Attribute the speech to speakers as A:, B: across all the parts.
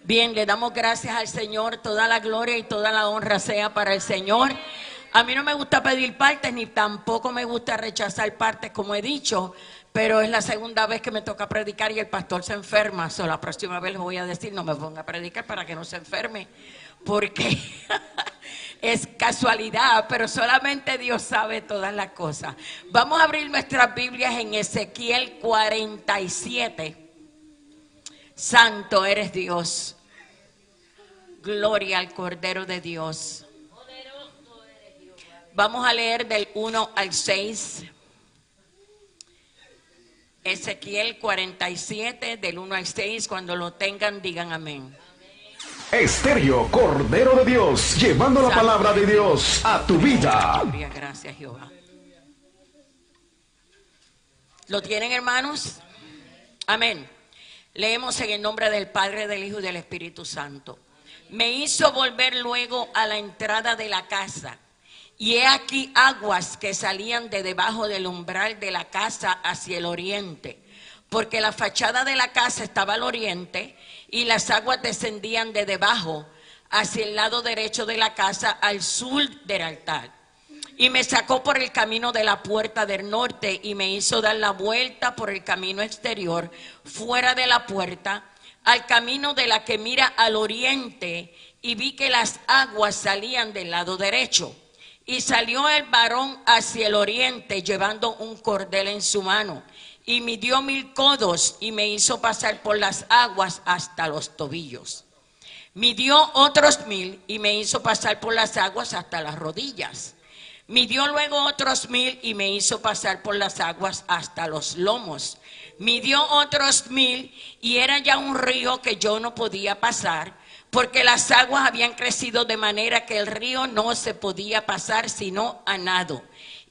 A: Bien, le damos gracias al Señor, toda la gloria y toda la honra sea para el Señor. A mí no me gusta pedir partes, ni tampoco me gusta rechazar partes, como he dicho, pero es la segunda vez que me toca predicar y el pastor se enferma. So, la próxima vez les voy a decir, no me ponga a predicar para que no se enferme, porque es casualidad, pero solamente Dios sabe todas las cosas. Vamos a abrir nuestras Biblias en Ezequiel 47. Santo eres Dios. Gloria al Cordero de Dios. Vamos a leer del 1 al 6. Ezequiel 47, del 1 al 6. Cuando lo tengan, digan amén.
B: Estéreo Cordero de Dios, llevando la palabra de Dios a tu vida.
A: Gracias, Jehová. ¿Lo tienen, hermanos? Amén. Leemos en el nombre del Padre, del Hijo y del Espíritu Santo. Me hizo volver luego a la entrada de la casa, y he aquí aguas que salían de debajo del umbral de la casa hacia el oriente, porque la fachada de la casa estaba al oriente, y las aguas descendían de debajo hacia el lado derecho de la casa al sur del altar. Y me sacó por el camino de la puerta del norte y me hizo dar la vuelta por el camino exterior, fuera de la puerta, al camino de la que mira al oriente, y vi que las aguas salían del lado derecho. Y salió el varón hacia el oriente llevando un cordel en su mano, y midió 1000 codos y me hizo pasar por las aguas hasta los tobillos. Midió otros 1000 y me hizo pasar por las aguas hasta las rodillas. Midió luego otros 1000 y me hizo pasar por las aguas hasta los lomos. Midió otros 1000 y era ya un río que yo no podía pasar, porque las aguas habían crecido de manera que el río no se podía pasar sino a nado.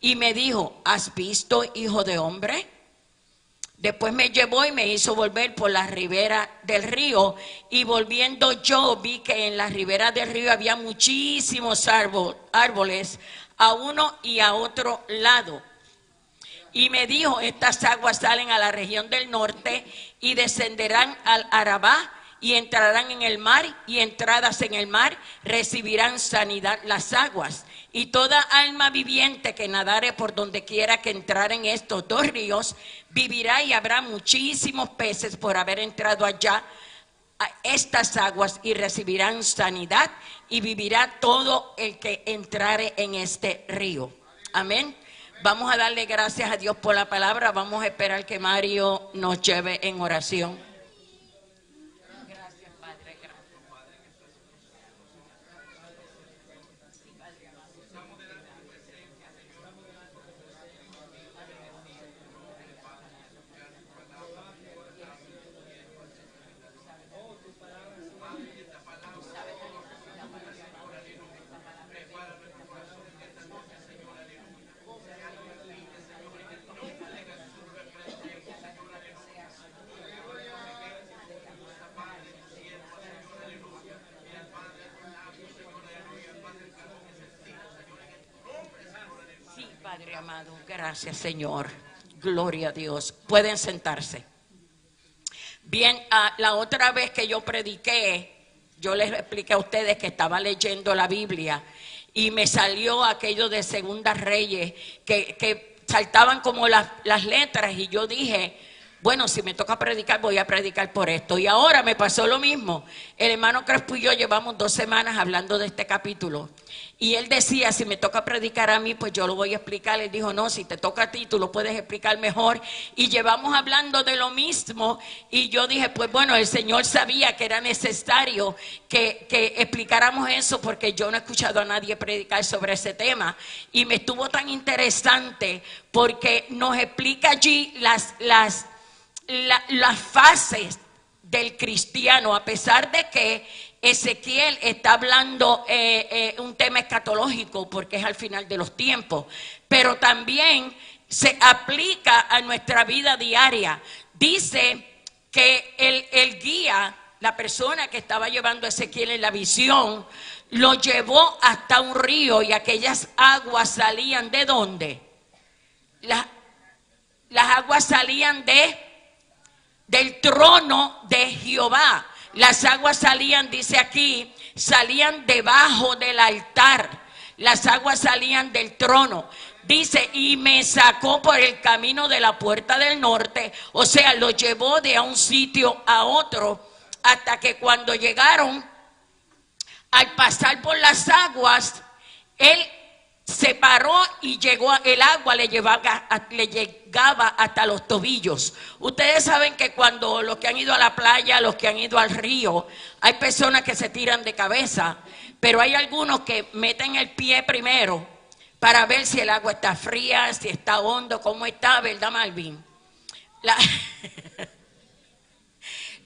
A: Y me dijo, ¿has visto, hijo de hombre? Después me llevó y me hizo volver por la ribera del río, y volviendo yo vi que en la ribera del río había muchísimos árboles a uno y a otro lado. Y me dijo, estas aguas salen a la región del norte y descenderán al Arabá y entrarán en el mar, y entradas en el mar recibirán sanidad las aguas. Y toda alma viviente que nadare por donde quiera que entrar en estos dos ríos vivirá, y habrá muchísimos peces por haber entrado allá a estas aguas, y recibirán sanidad, y vivirá todo el que entrare en este río. Amén. Vamos a darle gracias a Dios por la palabra. Vamos a esperar que Mario nos lleve en oración. Gracias, Padre. Padre amado, gracias, Señor. Gloria a Dios. Pueden sentarse. Bien, la otra vez que yo prediqué, yo les expliqué a ustedes que estaba leyendo la Biblia y me salió aquello de Segundas Reyes que saltaban como las letras, y yo dije, bueno, si me toca predicar, voy a predicar por esto. Y ahora me pasó lo mismo. El hermano Crespo y yo llevamos 2 semanas hablando de este capítulo. Y él decía, si me toca predicar a mí, pues yo lo voy a explicar. Él dijo, no, si te toca a ti, tú lo puedes explicar mejor. Y llevamos hablando de lo mismo. Y yo dije, pues bueno, el Señor sabía que era necesario que explicáramos eso, porque yo no he escuchado a nadie predicar sobre ese tema. Y me estuvo tan interesante porque nos explica allí las fases del cristiano, a pesar de que Ezequiel está hablando un tema escatológico, porque es al final de los tiempos, pero también se aplica a nuestra vida diaria. Dice que el guía, la persona que estaba llevando a Ezequiel en la visión, lo llevó hasta un río, y aquellas aguas salían ¿de dónde? Las aguas salían del trono de Jehová. Las aguas salían, dice aquí, salían debajo del altar. Las aguas salían del trono. Dice, y me sacó por el camino de la puerta del norte. O sea, lo llevó de un sitio a otro, hasta que cuando llegaron, al pasar por las aguas, él se paró y llegó, el agua le llegaba hasta los tobillos. Ustedes saben que cuando los que han ido a la playa, los que han ido al río, hay personas que se tiran de cabeza, pero hay algunos que meten el pie primero para ver si el agua está fría, si está hondo, cómo está, ¿verdad, Malvin?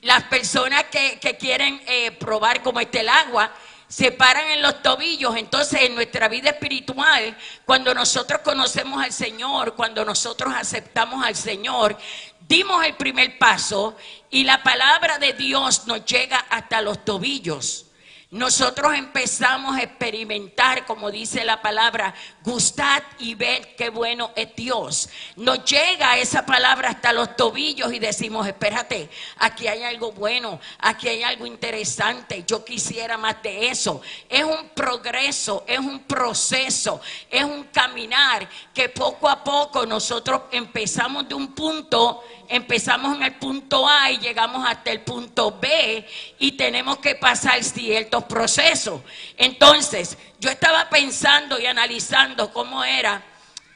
A: Las personas que quieren probar cómo está el agua, se paran en los tobillos. Entonces, en nuestra vida espiritual, cuando nosotros conocemos al Señor, cuando nosotros aceptamos al Señor, dimos el primer paso y la palabra de Dios nos llega hasta los tobillos. Nosotros empezamos a experimentar, como dice la palabra, gustad y ved qué bueno es Dios. Nos llega esa palabra hasta los tobillos y decimos, espérate, aquí hay algo bueno, aquí hay algo interesante, yo quisiera más de eso. Es un progreso, es un proceso, es un caminar que poco a poco nosotros empezamos de un punto, empezamos en el punto A y llegamos hasta el punto B y tenemos que pasar ciertos procesos. Entonces, yo estaba pensando y analizando cómo era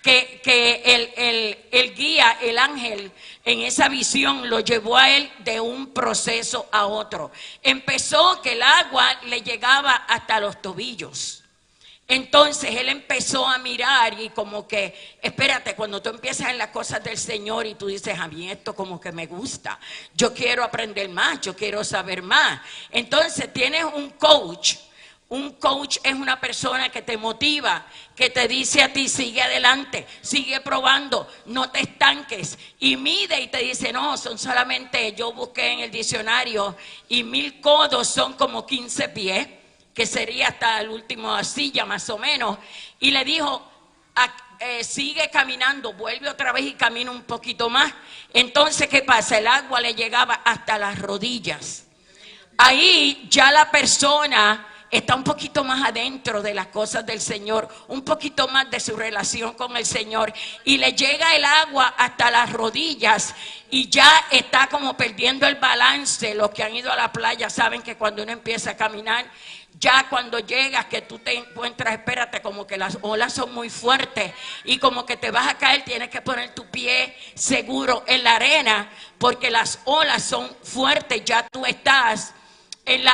A: que el guía, el ángel, en esa visión lo llevó a él de un proceso a otro. Empezó que el agua le llegaba hasta los tobillos. Entonces él empezó a mirar y como que, espérate, cuando tú empiezas en las cosas del Señor y tú dices, a mí esto como que me gusta, yo quiero aprender más, yo quiero saber más. Entonces tienes un coach. Un coach es una persona que te motiva, que te dice a ti, sigue adelante, sigue probando, no te estanques. Y mide y te dice, no, son solamente, yo busqué en el diccionario, y 1000 codos son como 15 pies. Que sería hasta el último silla más o menos, y le dijo, sigue caminando, vuelve otra vez y camina un poquito más. Entonces, ¿qué pasa? El agua le llegaba hasta las rodillas. Ahí ya la persona está un poquito más adentro de las cosas del Señor, un poquito más de su relación con el Señor, y le llega el agua hasta las rodillas y ya está como perdiendo el balance. Los que han ido a la playa saben que cuando uno empieza a caminar, ya cuando llegas que tú te encuentras, espérate, como que las olas son muy fuertes y como que te vas a caer, tienes que poner tu pie seguro en la arena porque las olas son fuertes, ya tú estás el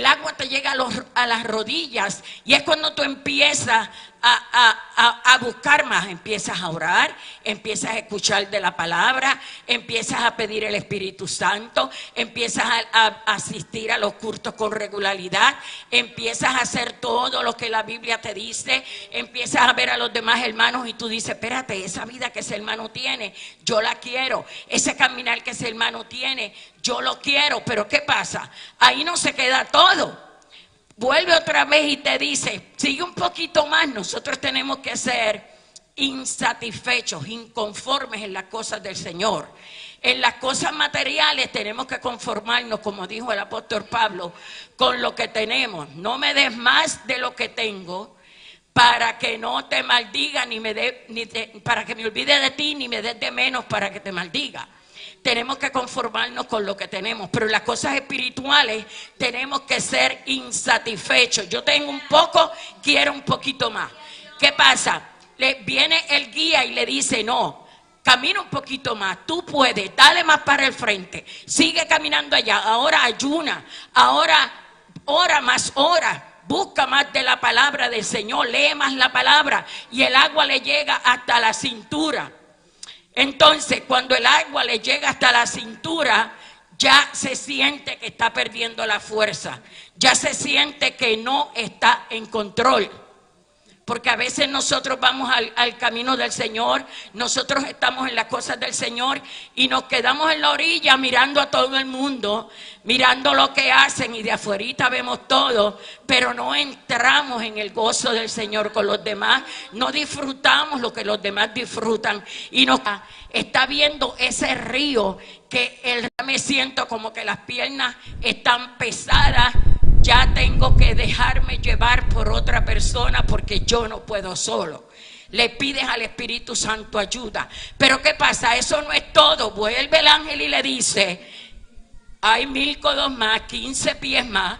A: agua te llega a las rodillas y es cuando tú empiezas a buscar más, empiezas a orar, empiezas a escuchar de la palabra, empiezas a pedir el Espíritu Santo, empiezas a asistir a los cultos con regularidad, empiezas a hacer todo lo que la Biblia te dice, empiezas a ver a los demás hermanos y tú dices, espérate, esa vida que ese hermano tiene, yo la quiero, ese caminar que ese hermano tiene, yo lo quiero. Pero ¿qué pasa? Ahí no se queda todo. Vuelve otra vez y te dice, sigue un poquito más. Nosotros tenemos que ser insatisfechos, inconformes en las cosas del Señor. En las cosas materiales tenemos que conformarnos, como dijo el apóstol Pablo, con lo que tenemos. No me des más de lo que tengo, para que no te maldiga, para que me olvide de ti, ni me des de menos para que te maldiga. Tenemos que conformarnos con lo que tenemos, pero en las cosas espirituales tenemos que ser insatisfechos. Yo tengo un poco, quiero un poquito más. ¿Qué pasa? Viene el guía y le dice, no, camina un poquito más, tú puedes, dale más para el frente, sigue caminando allá, ahora ayuna, ahora ora más hora. Busca más de la palabra del Señor, lee más la palabra y el agua le llega hasta la cintura. Entonces, cuando el agua le llega hasta la cintura, ya se siente que está perdiendo la fuerza, ya se siente que no está en control. porque a veces nosotros vamos al camino del Señor, nosotros estamos en las cosas del Señor y nos quedamos en la orilla mirando a todo el mundo, mirando lo que hacen y de afuerita vemos todo, pero no entramos en el gozo del Señor con los demás, no disfrutamos lo que los demás disfrutan y nos está viendo ese río que me siento como que las piernas están pesadas. Ya tengo que dejarme llevar por otra persona porque yo no puedo solo. Le pides al Espíritu Santo ayuda. Pero ¿qué pasa? Eso no es todo. Vuelve el ángel y le dice, hay 1000 codos más, 15 pies más.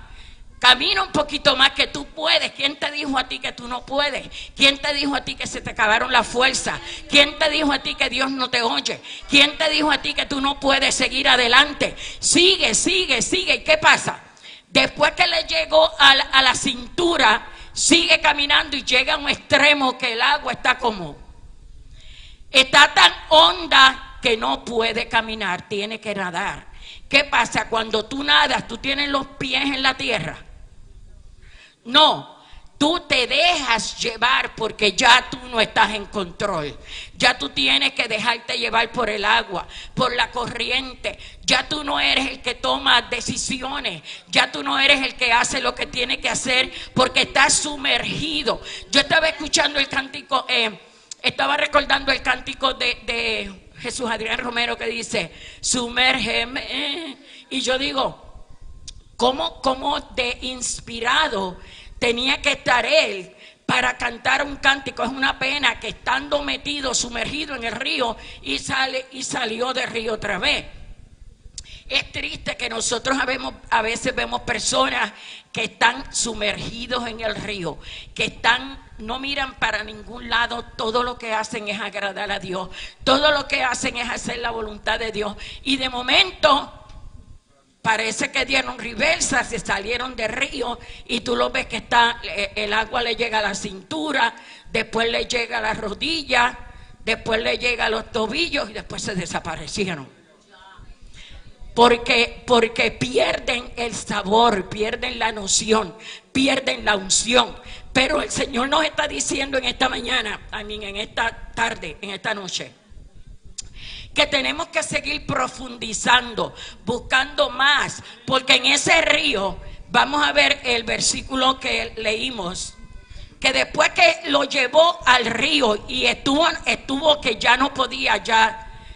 A: Camina un poquito más que tú puedes. ¿Quién te dijo a ti que tú no puedes? ¿Quién te dijo a ti que se te acabaron las fuerzas? ¿Quién te dijo a ti que Dios no te oye? ¿Quién te dijo a ti que tú no puedes seguir adelante? Sigue, sigue, sigue. ¿Y qué pasa? Después que le llegó a la cintura, sigue caminando y llega a un extremo que el agua está tan honda que no puede caminar, tiene que nadar. ¿Qué pasa? Cuando tú nadas, tú tienes los pies en la tierra. No, tú te dejas llevar porque ya tú no estás en control. Ya tú tienes que dejarte llevar por el agua, por la corriente. Ya tú no eres el que toma decisiones. Ya tú no eres el que hace lo que tiene que hacer porque estás sumergido. Yo estaba escuchando el cántico, estaba recordando el cántico de Jesús Adrián Romero que dice, sumérgeme. Y yo digo, ¿cómo de inspirado tenía que estar él para cantar un cántico? Es una pena que estando metido, sumergido en el río y salió del río otra vez. Es triste que nosotros a veces vemos personas que están sumergidos en el río, que no miran para ningún lado, todo lo que hacen es agradar a Dios, todo lo que hacen es hacer la voluntad de Dios y de momento parece que dieron reversa, se salieron del río y tú lo ves que el agua le llega a la cintura, después le llega a las rodillas, después le llega a los tobillos y después se desaparecieron. Porque pierden el sabor, pierden la noción, pierden la unción. Pero el Señor nos está diciendo en esta mañana, en esta tarde, en esta noche, que tenemos que seguir profundizando, buscando más, porque en ese río, vamos a ver el versículo que leímos, que después que lo llevó al río y estuvo que ya no podía,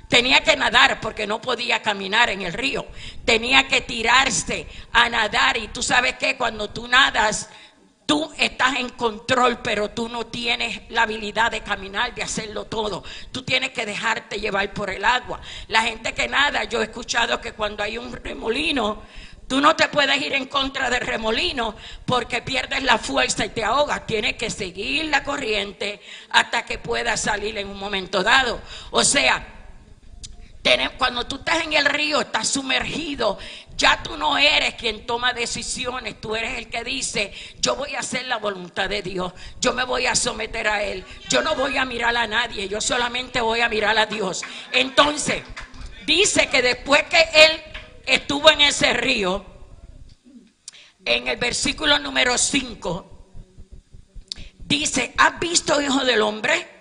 A: tenía que nadar porque no podía caminar en el río, tenía que tirarse a nadar. Y tú sabes que cuando tú nadas, tú estás en control, pero tú no tienes la habilidad de caminar, de hacerlo todo. Tú tienes que dejarte llevar por el agua. La gente que nada, yo he escuchado que cuando hay un remolino, tú no te puedes ir en contra del remolino porque pierdes la fuerza y te ahogas. Tienes que seguir la corriente hasta que puedas salir en un momento dado. O sea, cuando tú estás en el río, estás sumergido, ya tú no eres quien toma decisiones, tú eres el que dice, yo voy a hacer la voluntad de Dios, yo me voy a someter a Él, yo no voy a mirar a nadie, yo solamente voy a mirar a Dios. Entonces, dice que después que Él estuvo en ese río, en el versículo número 5, dice, ¿has visto, hijo del hombre?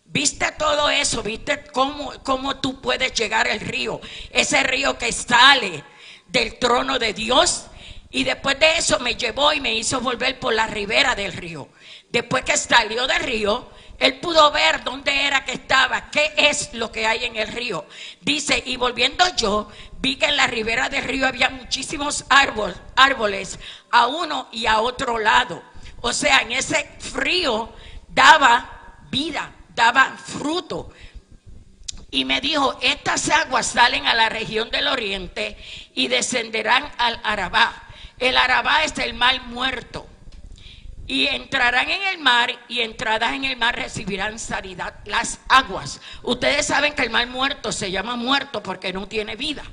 A: ¿Viste todo eso? ¿Viste cómo tú puedes llegar al río? Ese río que sale del trono de Dios. Y después de eso me llevó y me hizo volver por la ribera del río. Después que salió del río, él pudo ver dónde era que estaba, qué es lo que hay en el río. Dice, y volviendo yo, vi que en la ribera del río había muchísimos árboles a uno y a otro lado. O sea, en ese río daba vida, daba fruto. Y me dijo, estas aguas salen a la región del oriente y descenderán al Arabá. El Arabá es el mar muerto. Y entrarán en el mar, y entradas en el mar recibirán sanidad las aguas. Ustedes saben que el mar muerto se llama muerto porque no tiene vida.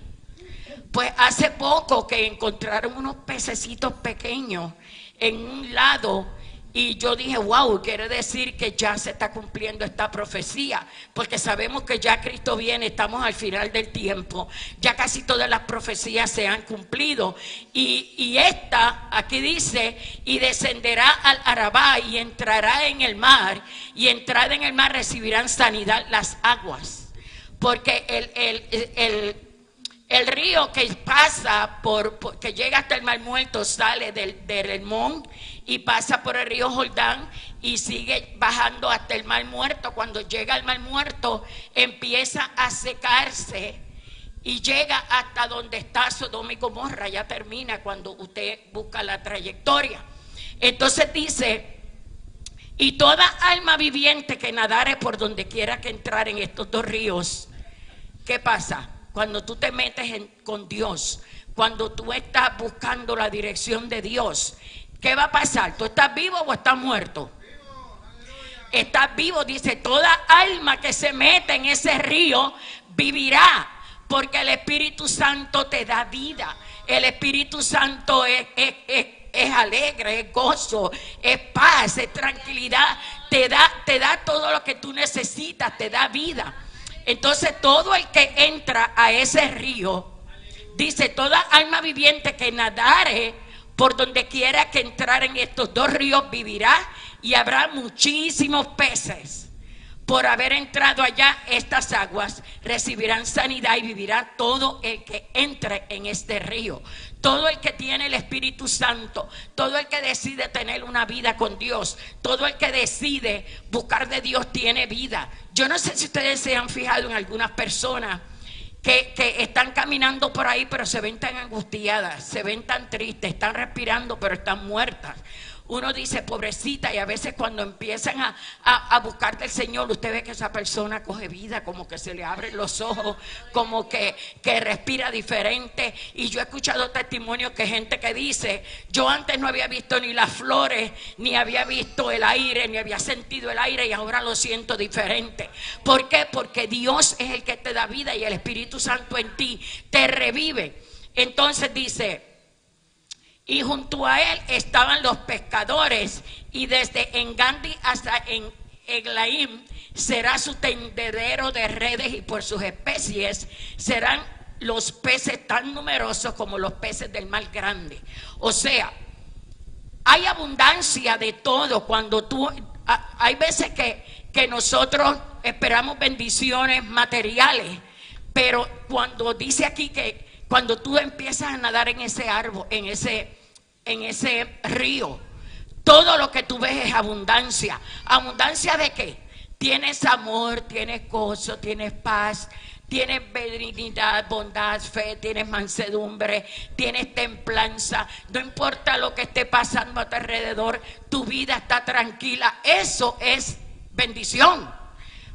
A: Pues hace poco que encontraron unos pececitos pequeños en un lado Y yo dije, wow, quiere decir que ya se está cumpliendo esta profecía, porque sabemos que ya Cristo viene, estamos al final del tiempo, ya casi todas las profecías se han cumplido. Y esta, aquí dice, y descenderá al Arabá y entrará en el mar, y entrada en el mar recibirán sanidad las aguas, porque el río que pasa que llega hasta el Mar Muerto sale del Hermón y pasa por el río Jordán y sigue bajando hasta el Mar Muerto. Cuando llega al Mar Muerto empieza a secarse y llega hasta donde está Sodoma y Gomorra. Ya termina cuando usted busca la trayectoria. Entonces dice: y toda alma viviente que nadare por donde quiera que entrar en estos dos ríos. ¿Qué pasa? Cuando tú te metes con Dios, cuando tú estás buscando la dirección de Dios, ¿qué va a pasar? ¿Tú estás vivo o estás muerto? Estás vivo, dice, toda alma que se mete en ese río vivirá, porque el Espíritu Santo te da vida. El Espíritu Santo es alegre, es gozo, es paz, es tranquilidad, te da todo lo que tú necesitas, te da vida. Entonces todo el que entra a ese río, dice, toda alma viviente que nadare por donde quiera que entrar en estos dos ríos vivirá, y habrá muchísimos peces. Por haber entrado allá estas aguas recibirán sanidad y vivirá todo el que entre en este río. Todo el que tiene el Espíritu Santo, todo el que decide tener una vida con Dios, todo el que decide buscar de Dios tiene vida. Yo no sé si ustedes se han fijado en algunas personas que están caminando por ahí pero se ven tan angustiadas, se ven tan tristes, están respirando pero están muertas. Uno dice pobrecita, y a veces cuando empiezan a buscar del Señor, usted ve que esa persona coge vida, como que se le abren los ojos, como que respira diferente. Y yo he escuchado testimonios que gente que dice: yo antes no había visto ni las flores, ni había visto el aire, ni había sentido el aire, y ahora lo siento diferente. ¿Por qué? Porque Dios es el que te da vida y el Espíritu Santo en ti te revive. Entonces dice: y junto a él estaban los pescadores, y desde Engandi hasta Eglaim será su tendedero de redes, y por sus especies serán los peces tan numerosos como los peces del mar grande. O sea, hay abundancia de todo. Cuando hay veces que nosotros esperamos bendiciones materiales, pero cuando dice aquí que cuando tú empiezas a nadar en ese árbol, en ese río, todo lo que tú ves es abundancia. ¿Abundancia de qué? Tienes amor, tienes gozo, tienes paz, tienes benignidad, bondad, fe, tienes mansedumbre, tienes templanza. No importa lo que esté pasando a tu alrededor, tu vida está tranquila. Eso es bendición.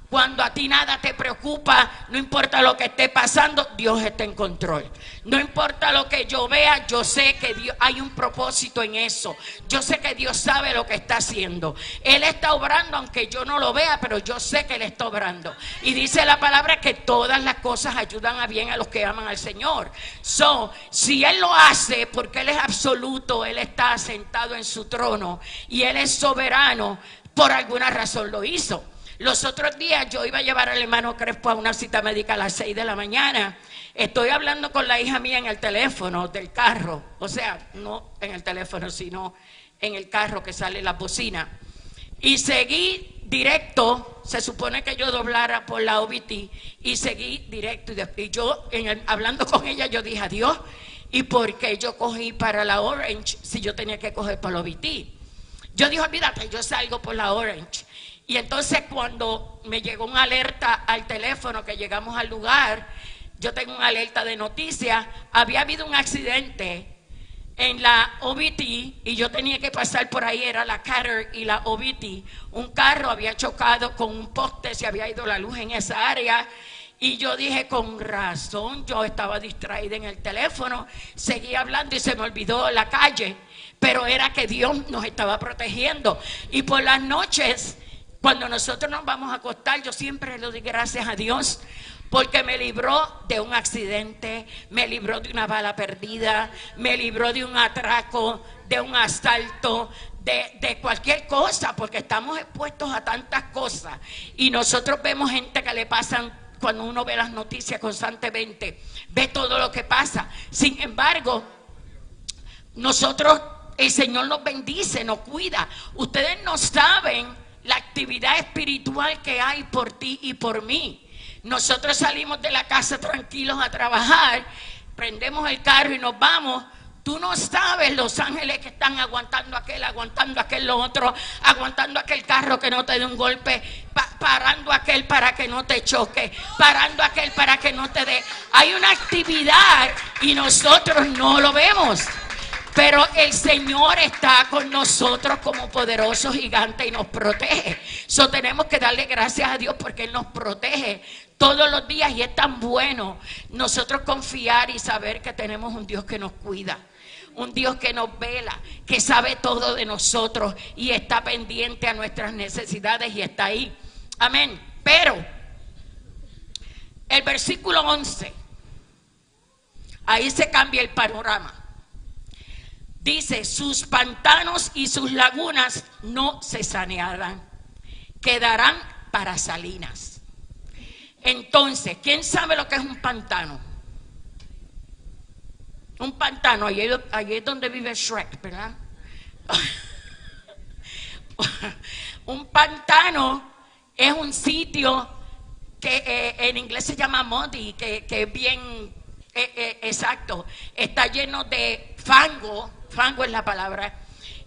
A: Cuando a ti nada te preocupa, no importa lo que esté pasando, Dios está en control. No importa lo que yo vea, yo sé que Dios, hay un propósito en eso. Yo sé que Dios sabe lo que está haciendo. Él está obrando aunque yo no lo vea, pero yo sé que Él está obrando. Y dice la palabra que todas las cosas ayudan a bien a los que aman al Señor. Si Él lo hace, porque Él es absoluto, Él está sentado en su trono y Él es soberano, por alguna razón lo hizo. Los otros días yo iba a llevar al hermano Crespo a una cita médica a las 6 de la mañana. Estoy hablando con la hija mía en el teléfono del carro. O sea, no en el teléfono, sino en el carro que sale la bocina. Y seguí directo. Se supone que yo doblara por la OBT. Y seguí directo. Y yo, hablando con ella, yo dije: adiós. ¿Y por qué yo cogí para la Orange si yo tenía que coger por la OBT? Yo dije: olvídate, yo salgo por la Orange. Y entonces cuando me llegó una alerta al teléfono que llegamos al lugar, yo tengo una alerta de noticias, había habido un accidente en la OBT y yo tenía que pasar por ahí, era la Cater y la OBT. Un carro había chocado con un poste, se había ido la luz en esa área. Y yo dije: con razón, yo estaba distraída en el teléfono, seguí hablando y se me olvidó la calle. Pero era que Dios nos estaba protegiendo. Y por las noches, cuando nosotros nos vamos a acostar, yo siempre le doy gracias a Dios porque me libró de un accidente, me libró de una bala perdida, me libró de un atraco, de un asalto, de cualquier cosa, porque estamos expuestos a tantas cosas. Y nosotros vemos gente que le pasan, cuando uno ve las noticias constantemente, ve todo lo que pasa. Sin embargo, nosotros, el Señor nos bendice, nos cuida. Ustedes no saben la actividad espiritual que hay por ti y por mí. Nosotros salimos de la casa tranquilos a trabajar, prendemos el carro y nos vamos. Tú no sabes los ángeles que están aguantando aquel lo otro, aguantando aquel carro que no te dé un golpe, parando aquel para que no te choque, parando aquel para que no te dé. Hay una actividad y nosotros no lo vemos. Pero el Señor está con nosotros como poderoso gigante y nos protege. So tenemos que darle gracias a Dios porque Él nos protege todos los días y es tan bueno nosotros confiar y saber que tenemos un Dios que nos cuida. Un Dios que nos vela, que sabe todo de nosotros y está pendiente a nuestras necesidades y está ahí. Amén. Pero el versículo 11, ahí se cambia el panorama. Dice, sus pantanos y sus lagunas no se sanearán, quedarán para salinas. Entonces, ¿quién sabe lo que es un pantano? Un pantano, allí es donde vive Shrek, ¿verdad? Un pantano es un sitio que en inglés se llama muddy, que es bien exacto. Está lleno de fango es la palabra.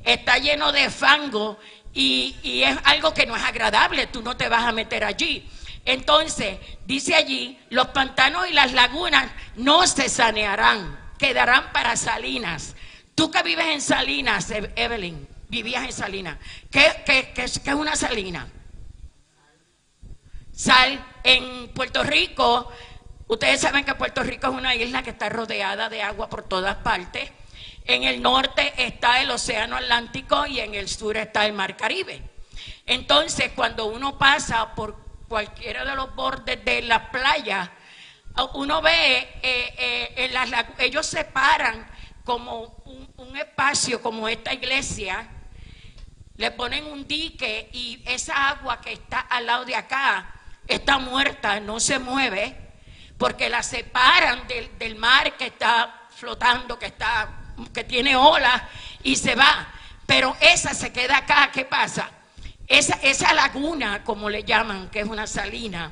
A: Está lleno de fango y es algo que no es agradable, tú no te vas a meter allí. Entonces, dice allí, los pantanos y las lagunas no se sanearán, quedarán para salinas. Tú que vives en Salinas, Evelyn, vivías en Salinas. ¿Qué es una salina? Sal. En Puerto Rico, ustedes saben que Puerto Rico es una isla que está rodeada de agua por todas partes. En el norte está el océano Atlántico y en el sur está el mar Caribe. Entonces, cuando uno pasa por cualquiera de los bordes de la playa, uno ve ellos separan como un espacio como esta iglesia, le ponen un dique y esa agua que está al lado de acá está muerta, no se mueve, porque la separan del mar que está flotando, que tiene olas y se va, pero esa se queda acá. ¿Qué pasa? Esa laguna, como le llaman, que es una salina,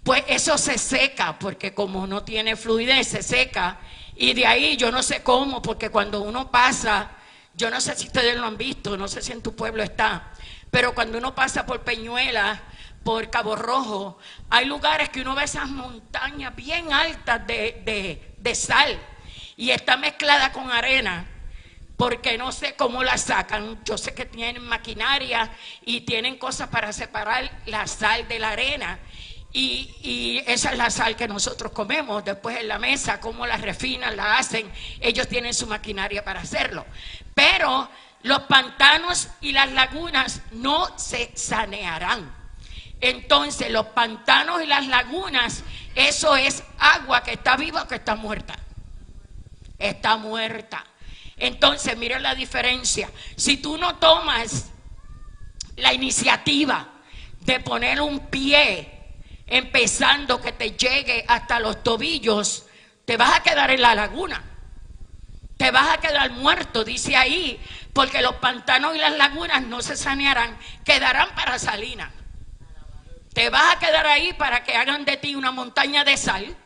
A: pues eso se seca, porque como no tiene fluidez, se seca. Y de ahí yo no sé cómo, porque cuando uno pasa, yo no sé si ustedes lo han visto, no sé si en tu pueblo está, pero cuando uno pasa por Peñuelas, por Cabo Rojo, hay lugares que uno ve esas montañas bien altas de sal y está mezclada con arena, porque no sé cómo la sacan. Yo sé que tienen maquinaria y tienen cosas para separar la sal de la arena. Y esa es la sal que nosotros comemos después en la mesa, cómo la refinan, la hacen. Ellos tienen su maquinaria para hacerlo. Pero los pantanos y las lagunas no se sanearán. Entonces los pantanos y las lagunas, eso es agua que está viva o que está muerta. Está muerta. Entonces miren la diferencia. Si tú no tomas la iniciativa de poner un pie empezando que te llegue hasta los tobillos, te vas a quedar en la laguna, te vas a quedar muerto, dice ahí, porque los pantanos y las lagunas no se sanearán, quedarán para salinas. Te vas a quedar ahí para que hagan de ti una montaña de sal,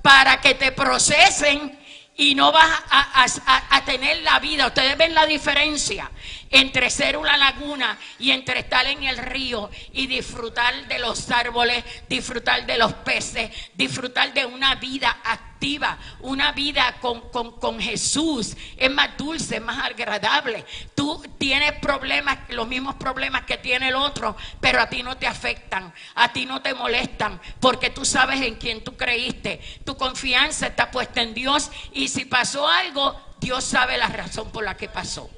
A: para que te procesen y no vas a tener la vida. Ustedes ven la diferencia entre ser una laguna y entre estar en el río y disfrutar de los árboles, disfrutar de los peces, disfrutar de una vida activa, una vida con Jesús. Es más dulce, es más agradable. Tú tienes problemas, los mismos problemas que tiene el otro, pero a ti no te afectan, a ti no te molestan, porque tú sabes en quién tú creíste. Tu confianza está puesta en Dios y si pasó algo, Dios sabe la razón por la que pasó.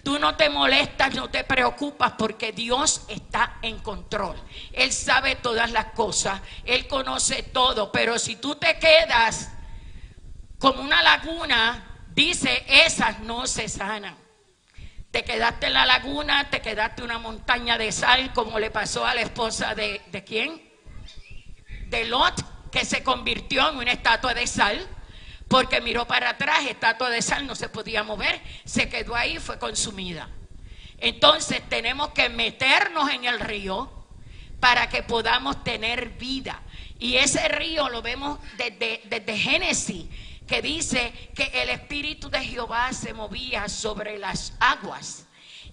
A: Tú no te molestas, no te preocupas, porque Dios está en control. Él sabe todas las cosas, Él conoce todo. Pero si tú te quedas como una laguna dice, esas no se sanan. Te quedaste en la laguna, te quedaste en una montaña de sal, como le pasó a la esposa ¿de quién? De Lot, que se convirtió en una estatua de sal, porque miró para atrás, estatua de sal, no se podía mover, se quedó ahí, fue consumida. Entonces tenemos que meternos en el río para que podamos tener vida. Y ese río lo vemos desde Génesis, que dice que el Espíritu de Jehová se movía sobre las aguas.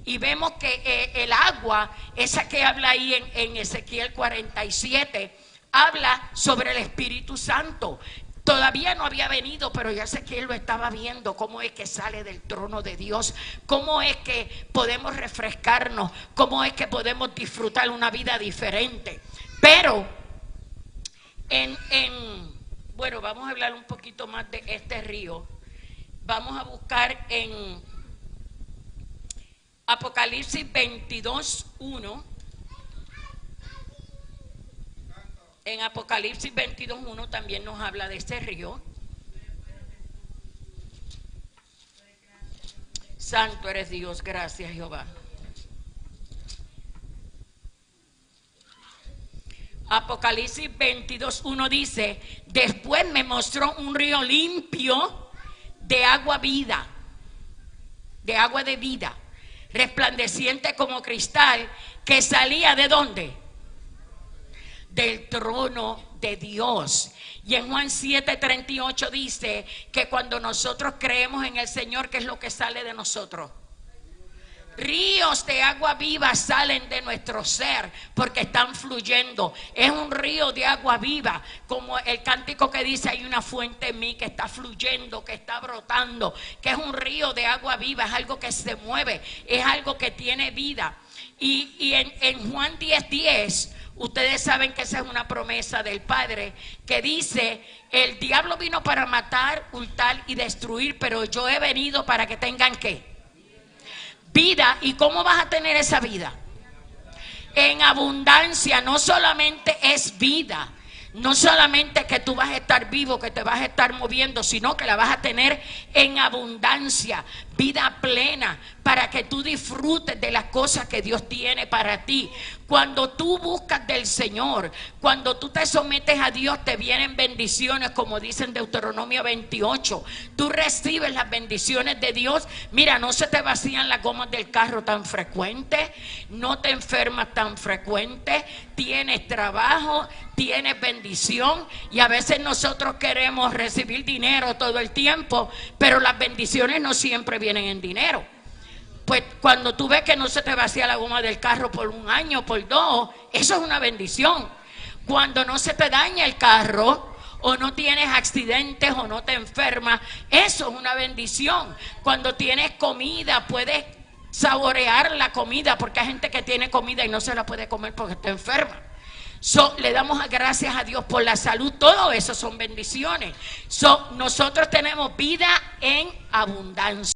A: Y vemos que el agua, esa que habla ahí en Ezequiel 47, habla sobre el Espíritu Santo. Todavía no había venido, pero ya Ezequiel lo estaba viendo, cómo es que sale del trono de Dios, cómo es que podemos refrescarnos, cómo es que podemos disfrutar una vida diferente. Pero, bueno, vamos a hablar un poquito más de este río. Vamos a buscar en Apocalipsis 22:1. En Apocalipsis 22:1 también nos habla de este río. Santo eres Dios, gracias Jehová. Apocalipsis 22:1 dice: después me mostró un río limpio de agua vida, de agua de vida, resplandeciente como cristal, que salía ¿de dónde? Del trono de Dios. Y en Juan 7:38 dice que cuando nosotros creemos en el Señor, ¿qué es lo que sale de nosotros? Ríos de agua viva salen de nuestro ser, porque están fluyendo. Es un río de agua viva, como el cántico que dice: hay una fuente en mí que está fluyendo, que está brotando, que es un río de agua viva. Es algo que se mueve, es algo que tiene vida. Y en Juan 10:10, ustedes saben que esa es una promesa del Padre, que dice: el diablo vino para matar, hurtar y destruir, pero yo he venido para que tengan ¿qué? Vida. ¿Y cómo vas a tener esa vida? En abundancia. No solamente es vida, no solamente que tú vas a estar vivo, que te vas a estar moviendo, sino que la vas a tener en abundancia, vida plena, para que tú disfrutes de las cosas que Dios tiene para ti. Cuando tú buscas del Señor, cuando tú te sometes a Dios, te vienen bendiciones, como dice en Deuteronomio 28. Tú recibes las bendiciones de Dios. Mira, no se te vacían las gomas del carro tan frecuente, no te enfermas tan frecuente, tienes trabajo, tienes bendición. Y a veces nosotros queremos recibir dinero todo el tiempo, pero las bendiciones no siempre vienen en dinero. Pues cuando tú ves que no se te vacía la goma del carro por un año, por 2, eso es una bendición. Cuando no se te daña el carro, o no tienes accidentes, o no te enfermas, eso es una bendición. Cuando tienes comida, puedes saborear la comida, porque hay gente que tiene comida y no se la puede comer porque está enferma. Le damos gracias a Dios por la salud. Todo eso son bendiciones. Nosotros tenemos vida en abundancia.